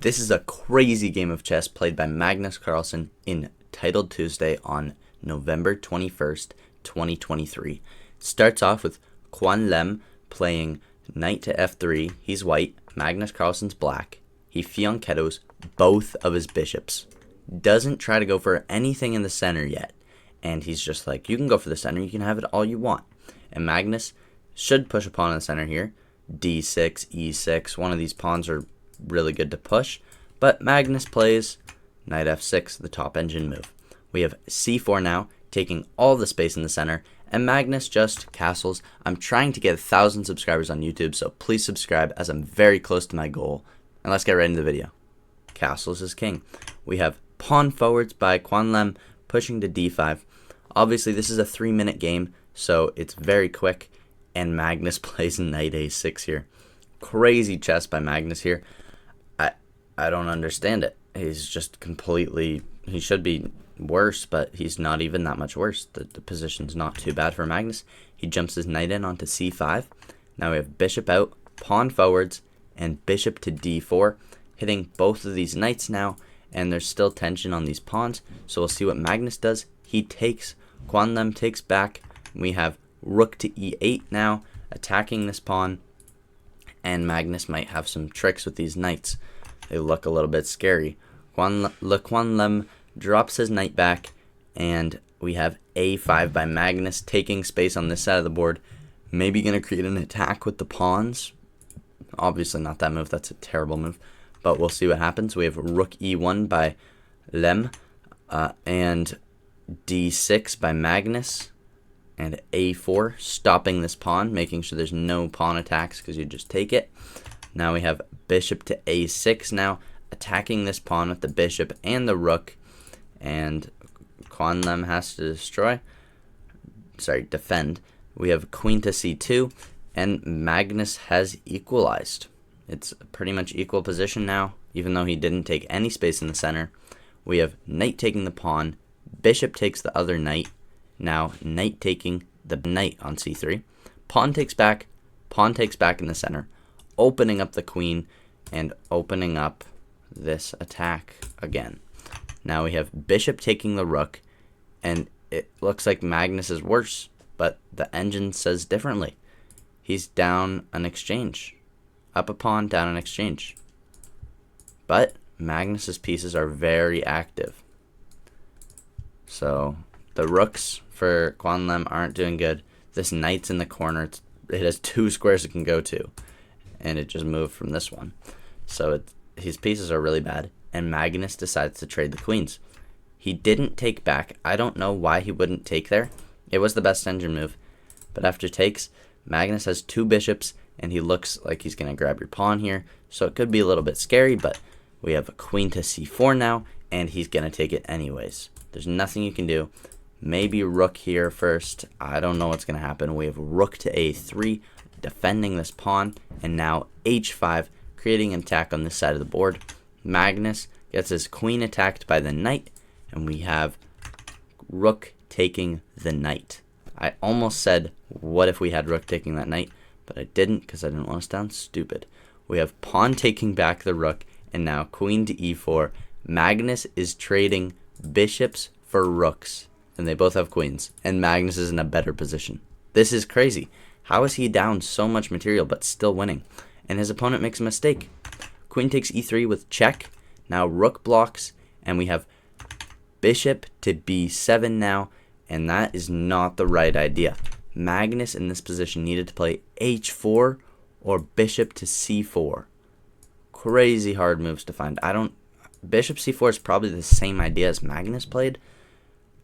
This is a crazy game of chess played by Magnus Carlsen in Titled Tuesday on November 21st, 2023. Starts off with Quang Liem playing knight to f3. He's white. Magnus Carlsen's black. He fianchettos both of his bishops. Doesn't try to go for anything in the center yet. And he's just like, you can go for the center. You can have it all you want. And Magnus should push a pawn in the center here. d6, e6. One of these pawns are really good to push, but Magnus plays knight f6, the top engine move. We have c4 now, taking all the space in the center, and Magnus just castles. I'm trying to get 1,000 subscribers on YouTube, so please subscribe as I'm very close to my goal. And let's get right into the video. Castles is king. We have pawn forwards by Quang Liem pushing to d5. Obviously, this is a 3-minute game, so it's very quick, and Magnus plays knight a6 here. Crazy chess by Magnus here. I don't understand it. He's just completely, he should be worse, but he's not even that much worse. The position's not too bad for Magnus. He jumps his knight in onto c5. Now we have bishop out, pawn forwards, and bishop to d4, hitting both of these knights now, and there's still tension on these pawns, so we'll see what Magnus does. He takes, Quang Liem takes back. We have rook to e8 now, attacking this pawn, and Magnus might have some tricks with these knights. They look a little bit scary. Quang Liem drops his knight back, and we have a5 by Magnus, taking space on this side of the board. Maybe going to create an attack with the pawns. Obviously not that move. That's a terrible move. But we'll see what happens. We have rook e1 by Liem, and d6 by Magnus, and a4, stopping this pawn, making sure there's no pawn attacks because you just take it. Now we have bishop to a6 now, attacking this pawn with the bishop and the rook, and Quang Liem has to defend. We have queen to c2, and Magnus has equalized. It's pretty much equal position now, even though he didn't take any space in the center. We have knight taking the pawn, bishop takes the other knight, now knight taking the knight on c3, pawn takes back in the center, opening up the queen and opening up this attack again. Now we have bishop taking the rook, and it looks like Magnus is worse, but the engine says differently. He's down an exchange. Up a pawn, down an exchange. But Magnus's pieces are very active. So the rooks for Quang Liem aren't doing good. This knight's in the corner. It has 2 squares it can go to, and it just moved from this one. So his pieces are really bad, and Magnus decides to trade the queens. He didn't take back. I don't know why he wouldn't take there. It was the best engine move. But after takes, Magnus has 2 bishops, and he looks like he's going to grab your pawn here. So it could be a little bit scary, but we have a queen to c4 now, and he's going to take it anyways. There's nothing you can do. Maybe rook here first. I don't know what's going to happen. We have rook to a3, defending this pawn, and now h5, creating an attack on this side of the board. Magnus gets his queen attacked by the knight, and we have rook taking the knight. I almost said, what if we had rook taking that knight? But I didn't because I didn't want to sound stupid. We have pawn taking back the rook, and now queen to e4. Magnus is trading bishops for rooks, and they both have queens, and Magnus is in a better position. This is crazy. How is he down so much material but still winning? And his opponent makes a mistake. Queen takes e3 with check. Now rook blocks, and we have bishop to b7 now, and that is not the right idea. Magnus in this position needed to play h4 or bishop to c4. Crazy hard moves to find. Bishop c4 is probably the same idea as Magnus played.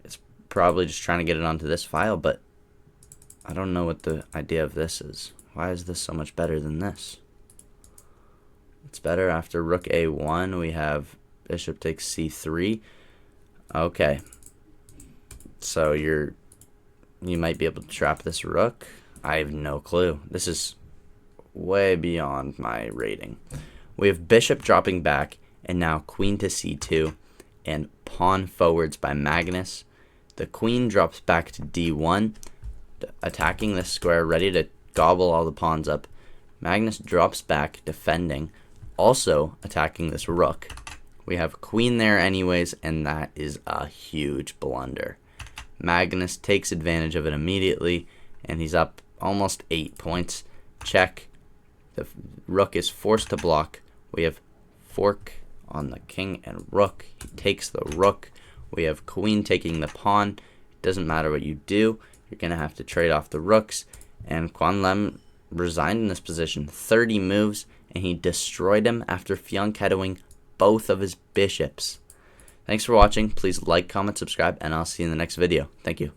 It's probably just trying to get it onto this file, but I don't know what the idea of this is. Why is this so much better than this? It's better after rook a1. We have bishop takes c3. Okay. So you might be able to trap this rook. I have no clue. This is way beyond my rating. We have bishop dropping back, and now queen to c2, and pawn forwards by Magnus. The queen drops back to d1, attacking this square, ready to gobble all the pawns up. Magnus drops back, defending. Also attacking this rook. We have queen there anyways, and that is a huge blunder. Magnus takes advantage of it immediately, and he's up almost 8 points. Check. The rook is forced to block. We have fork on the king and rook. He takes the rook. We have queen taking the pawn. Doesn't matter what you do, you're going to have to trade off the rooks. And Quang Liem resigned in this position 30 moves, and he destroyed him after fianchettoing both of his bishops. Thanks for watching. Please like, comment, subscribe, and I'll see you in the next video. Thank you.